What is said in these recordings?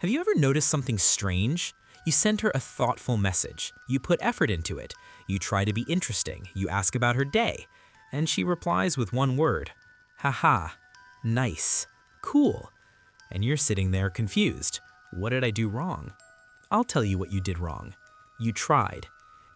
Have you ever noticed something strange? You send her a thoughtful message. You put effort into it. You try to be interesting. You ask about her day. And she replies with one word. Haha. Nice. Cool. And you're sitting there confused. What did I do wrong? I'll tell you what you did wrong. You tried.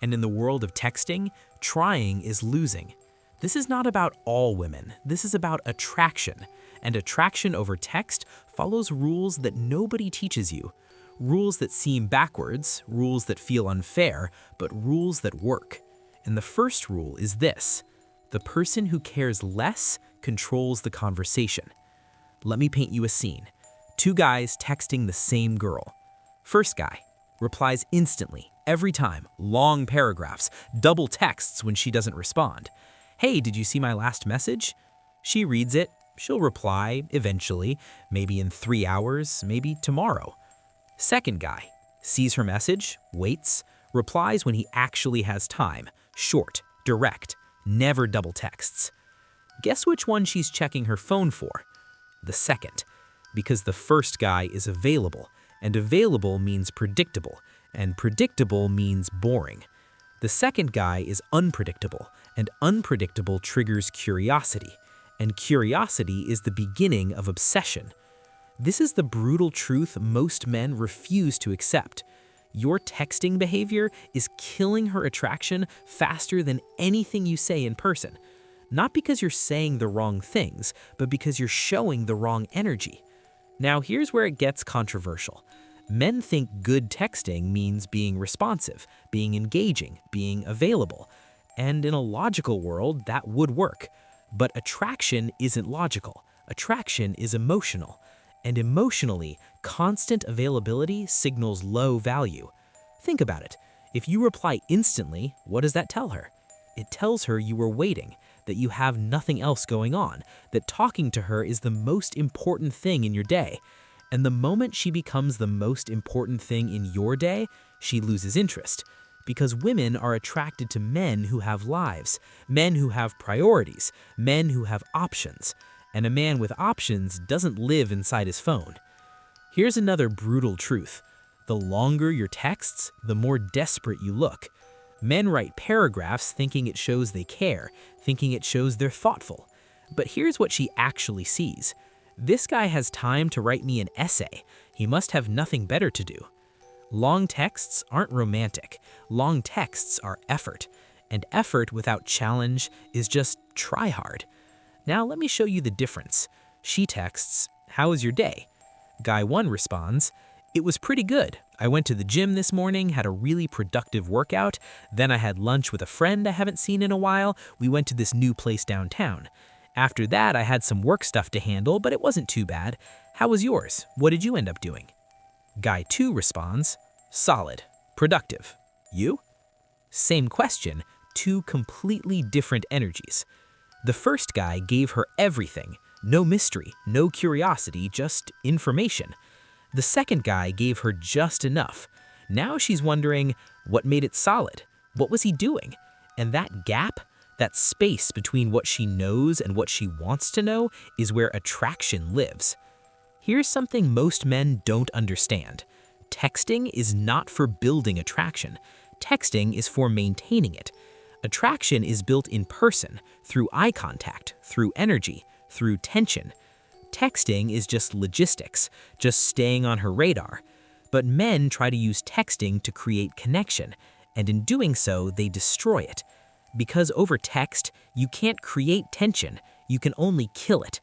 And in the world of texting, trying is losing. This is not about all women. This is about attraction. And attraction over text follows rules that nobody teaches you. Rules that seem backwards, rules that feel unfair, but rules that work. And the first rule is this: the person who cares less controls the conversation. Let me paint you a scene. Two guys texting the same girl. First guy replies instantly, every time, long paragraphs, double texts when she doesn't respond. Hey, did you see my last message? She reads it. She'll reply, eventually, maybe in 3 hours, maybe tomorrow. Second guy sees her message, waits, replies when he actually has time, short, direct, never double texts. Guess which one she's checking her phone for? The second, because the first guy is available, and available means predictable, and predictable means boring. The second guy is unpredictable, and unpredictable triggers curiosity, and curiosity is the beginning of obsession. This is the brutal truth most men refuse to accept. Your texting behavior is killing her attraction faster than anything you say in person. Not because you're saying the wrong things, but because you're showing the wrong energy. Now here's where it gets controversial. Men think good texting means being responsive, being engaging, being available. And in a logical world, that would work. But attraction isn't logical. Attraction is emotional. And emotionally, constant availability signals low value. Think about it. If you reply instantly, what does that tell her? It tells her you were waiting, that you have nothing else going on, that talking to her is the most important thing in your day. And the moment she becomes the most important thing in your day, she loses interest. Because women are attracted to men who have lives, men who have priorities, men who have options. And a man with options doesn't live inside his phone. Here's another brutal truth. The longer your texts, the more desperate you look. Men write paragraphs thinking it shows they care, thinking it shows they're thoughtful. But here's what she actually sees. This guy has time to write me an essay. He must have nothing better to do. Long texts aren't romantic. Long texts are effort. And effort without challenge is just try hard. Now let me show you the difference. She texts, "How was your day?" Guy 1 responds, "It was pretty good. I went to the gym this morning, had a really productive workout. Then I had lunch with a friend I haven't seen in a while. We went to this new place downtown. After that, I had some work stuff to handle, but it wasn't too bad. How was yours? What did you end up doing?" Guy 2 responds, "Solid, productive. You?" Same question, two completely different energies. The first guy gave her everything, no mystery, no curiosity, just information. The second guy gave her just enough. Now she's wondering, what made it solid? What was he doing? And that gap, that space between what she knows and what she wants to know, is where attraction lives. Here's something most men don't understand. Texting is not for building attraction. Texting is for maintaining it. Attraction is built in person, through eye contact, through energy, through tension. Texting is just logistics, just staying on her radar. But men try to use texting to create connection, and in doing so, they destroy it. Because over text, you can't create tension, you can only kill it.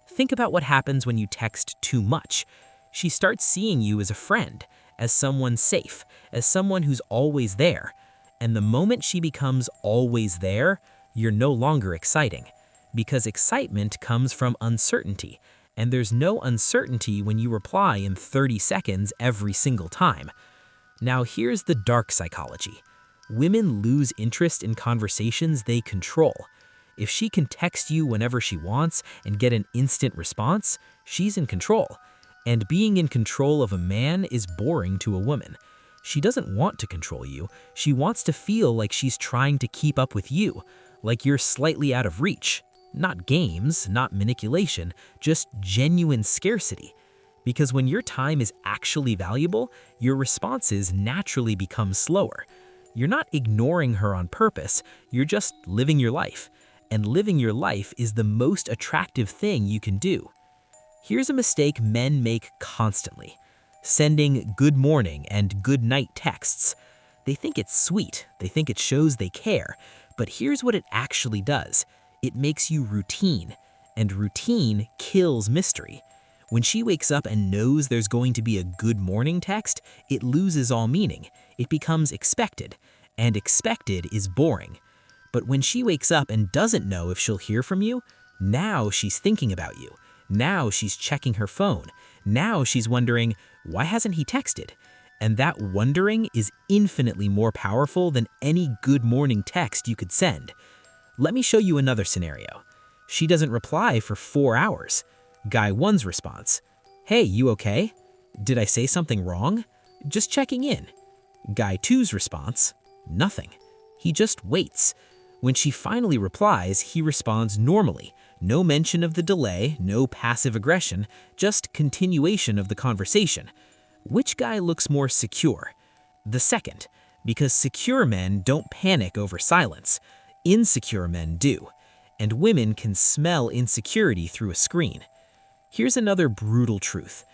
Think about what happens when you text too much. She starts seeing you as a friend, as someone safe, as someone who's always there. And the moment she becomes always there, you're no longer exciting. Because excitement comes from uncertainty, and there's no uncertainty when you reply in 30 seconds every single time. Now here's the dark psychology. Women lose interest in conversations they control. If she can text you whenever she wants and get an instant response, she's in control. And being in control of a man is boring to a woman. She doesn't want to control you. She wants to feel like she's trying to keep up with you, like you're slightly out of reach. Not games, not manipulation, just genuine scarcity. Because when your time is actually valuable, your responses naturally become slower. You're not ignoring her on purpose, you're just living your life. And living your life is the most attractive thing you can do. Here's a mistake men make constantly: sending good morning and good night texts. They think it's sweet, they think it shows they care, but here's what it actually does. It makes you routine, and routine kills mystery. When she wakes up and knows there's going to be a good morning text, it loses all meaning. It becomes expected, and expected is boring. But when she wakes up and doesn't know if she'll hear from you, now she's thinking about you. Now she's checking her phone. Now she's wondering, why hasn't he texted? And that wondering is infinitely more powerful than any good morning text you could send. Let me show you another scenario. She doesn't reply for 4 hours. Guy 1's response: "Hey, you okay? Did I say something wrong? Just checking in." Guy 2's response: "Nothing." He just waits. When she finally replies, he responds normally. No mention of the delay, no passive aggression, just continuation of the conversation. Which guy looks more secure? The second, because secure men don't panic over silence. Insecure men do. And women can smell insecurity through a screen. Here's another brutal truth.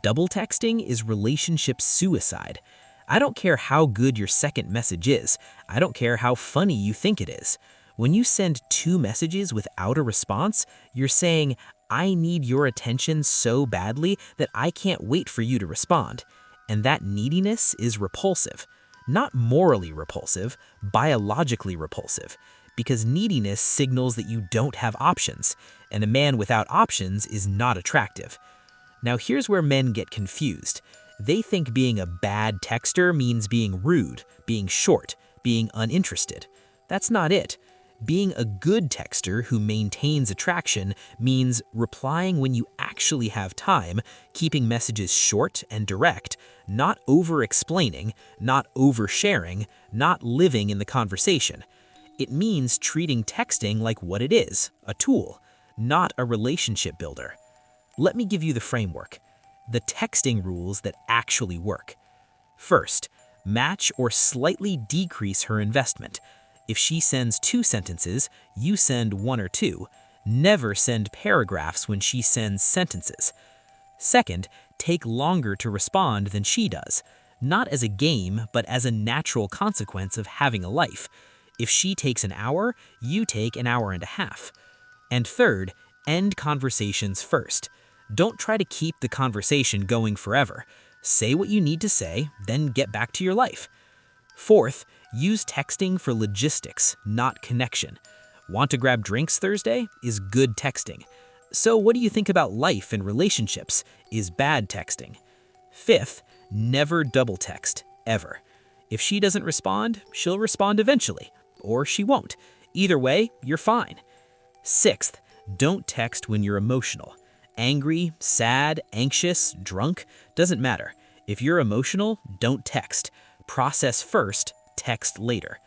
Double texting is relationship suicide. I don't care how good your second message is. I don't care how funny you think it is. When you send 2 messages without a response, you're saying, I need your attention so badly that I can't wait for you to respond. And that neediness is repulsive. Not morally repulsive, biologically repulsive. Because neediness signals that you don't have options, and a man without options is not attractive. Now here's where men get confused. They think being a bad texter means being rude, being short, being uninterested. That's not it. Being a good texter who maintains attraction means replying when you actually have time, keeping messages short and direct, not over-explaining, not oversharing, not living in the conversation. It means treating texting like what it is, a tool, not a relationship builder. Let me give you the framework. The texting rules that actually work. First, match or slightly decrease her investment. If she sends 2 sentences, you send 1 or 2. Never send paragraphs when she sends sentences. Second, take longer to respond than she does. Not as a game, but as a natural consequence of having a life. If she takes an hour, you take an hour and a half. And third, end conversations first. Don't try to keep the conversation going forever. Say what you need to say, then get back to your life. Fourth, use texting for logistics, not connection. Want to grab drinks Thursday? Is good texting. So what do you think about life and relationships? Is bad texting. Fifth, never double text, ever. If she doesn't respond, she'll respond eventually, or she won't. Either way, you're fine. Sixth, don't text when you're emotional. Angry, sad, anxious, drunk, doesn't matter. If you're emotional, don't text. Process first, text later.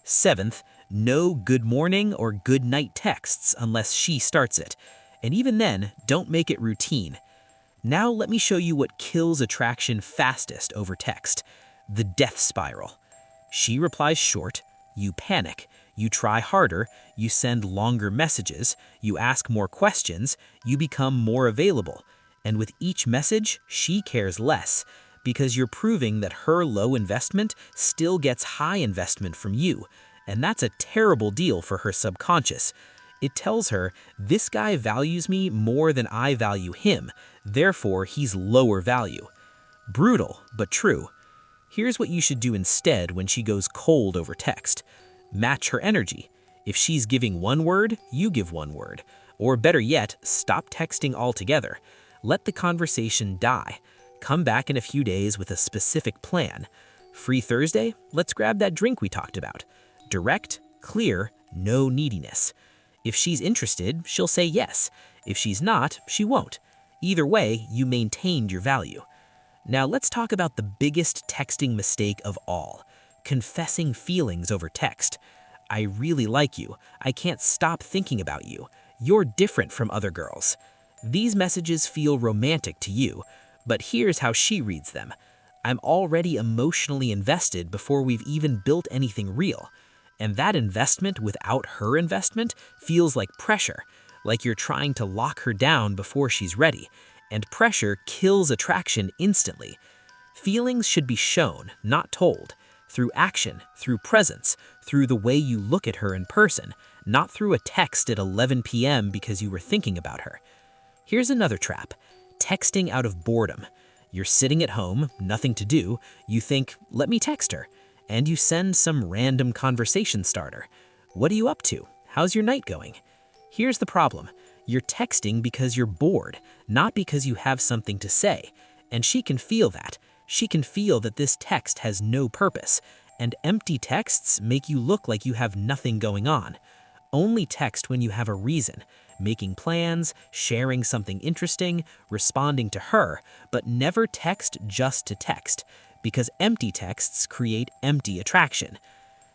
Seventh, no good morning or good night texts unless she starts it. And even then, don't make it routine. Now let me show you what kills attraction fastest over text. The death spiral. She replies short, you panic. You try harder, you send longer messages, you ask more questions, you become more available. And with each message, she cares less, because you're proving that her low investment still gets high investment from you. And that's a terrible deal for her subconscious. It tells her, this guy values me more than I value him, therefore he's lower value. Brutal, but true. Here's what you should do instead when she goes cold over text. Match her energy. If she's giving 1 word, you give 1 word. Or better yet, stop texting altogether. Let the conversation die. Come back in a few days with a specific plan. Free Thursday? Let's grab that drink we talked about. Direct, clear, no neediness. If she's interested, she'll say yes. If she's not, she won't. Either way, you maintained your value. Now let's talk about the biggest texting mistake of all. Confessing feelings over text. I really like you. I can't stop thinking about you. You're different from other girls. These messages feel romantic to you, but here's how she reads them. I'm already emotionally invested before we've even built anything real. And that investment without her investment feels like pressure, like you're trying to lock her down before she's ready. And pressure kills attraction instantly. Feelings should be shown, not told, through action, through presence, through the way you look at her in person, not through a text at 11 p.m. because you were thinking about her. Here's another trap: texting out of boredom. You're sitting at home, nothing to do, you think, let me text her, and you send some random conversation starter. What are you up to? How's your night going? Here's the problem. You're texting because you're bored, not because you have something to say. And she can feel that. She can feel that this text has no purpose, and empty texts make you look like you have nothing going on. Only text when you have a reason, making plans, sharing something interesting, responding to her, but never text just to text, because empty texts create empty attraction.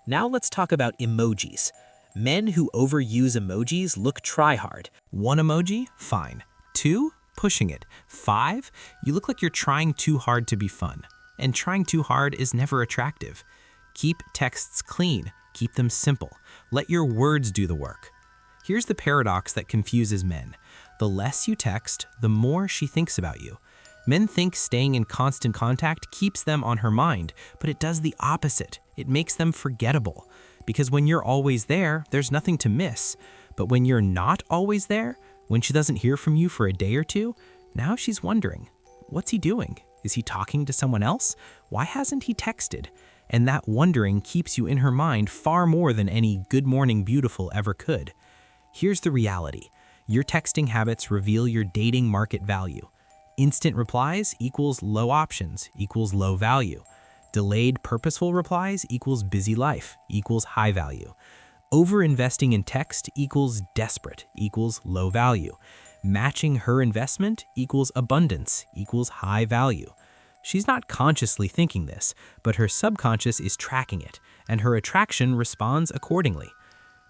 Now let's talk about emojis. Men who overuse emojis look try-hard. 1 emoji? Fine. 2? Pushing it. 5? You look like you're trying too hard to be fun. And trying too hard is never attractive. Keep texts clean. Keep them simple. Let your words do the work. Here's the paradox that confuses men. The less you text, the more she thinks about you. Men think staying in constant contact keeps them on her mind, but it does the opposite. It makes them forgettable. Because when you're always there, there's nothing to miss. But when you're not always there, when she doesn't hear from you for a day or two, now she's wondering, what's he doing? Is he talking to someone else? Why hasn't he texted? And that wondering keeps you in her mind far more than any "good morning beautiful" ever could. Here's the reality. Your texting habits reveal your dating market value. Instant replies equals low options equals low value. Delayed purposeful replies equals busy life equals high value. Over-investing in text equals desperate equals low value. Matching her investment equals abundance equals high value. She's not consciously thinking this, but her subconscious is tracking it, and her attraction responds accordingly.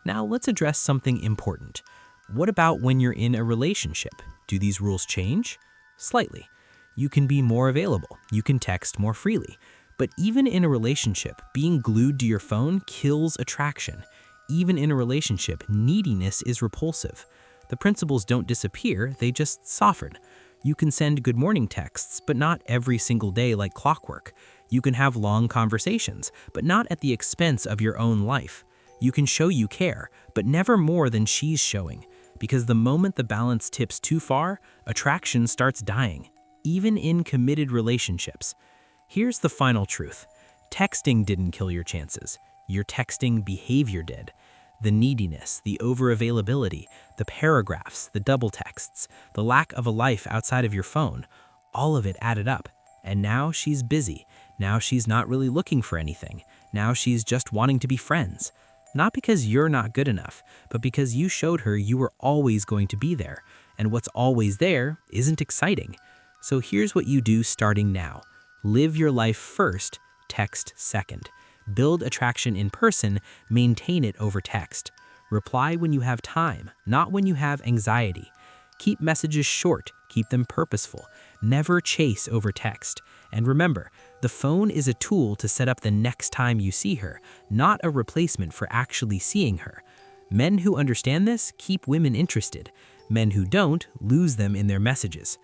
Now let's address something important. What about when you're in a relationship? Do these rules change? Slightly. You can be more available. You can text more freely. But even in a relationship, being glued to your phone kills attraction. Even in a relationship, neediness is repulsive. The principles don't disappear, they just soften. You can send good morning texts, but not every single day like clockwork. You can have long conversations, but not at the expense of your own life. You can show you care, but never more than she's showing. Because the moment the balance tips too far, attraction starts dying, even in committed relationships. Here's the final truth. Texting didn't kill your chances. Your texting behavior did. The neediness, the over-availability, the paragraphs, the double texts, the lack of a life outside of your phone, all of it added up. And now she's busy. Now she's not really looking for anything. Now she's just wanting to be friends. Not because you're not good enough, but because you showed her you were always going to be there. And what's always there isn't exciting. So here's what you do starting now. Live your life first, text second. Build attraction in person, maintain it over text. Reply when you have time, not when you have anxiety. Keep messages short, keep them purposeful. Never chase over text. And remember, the phone is a tool to set up the next time you see her, not a replacement for actually seeing her. Men who understand this keep women interested. Men who don't lose them in their messages.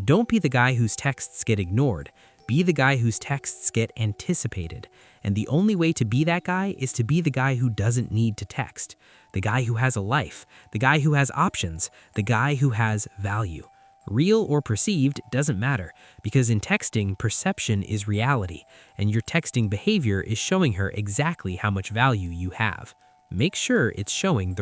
Don't be the guy whose texts get ignored. Be the guy whose texts get anticipated. And the only way to be that guy is to be the guy who doesn't need to text. The guy who has a life. The guy who has options. The guy who has value. Real or perceived doesn't matter, because in texting, perception is reality, and your texting behavior is showing her exactly how much value you have. Make sure it's showing the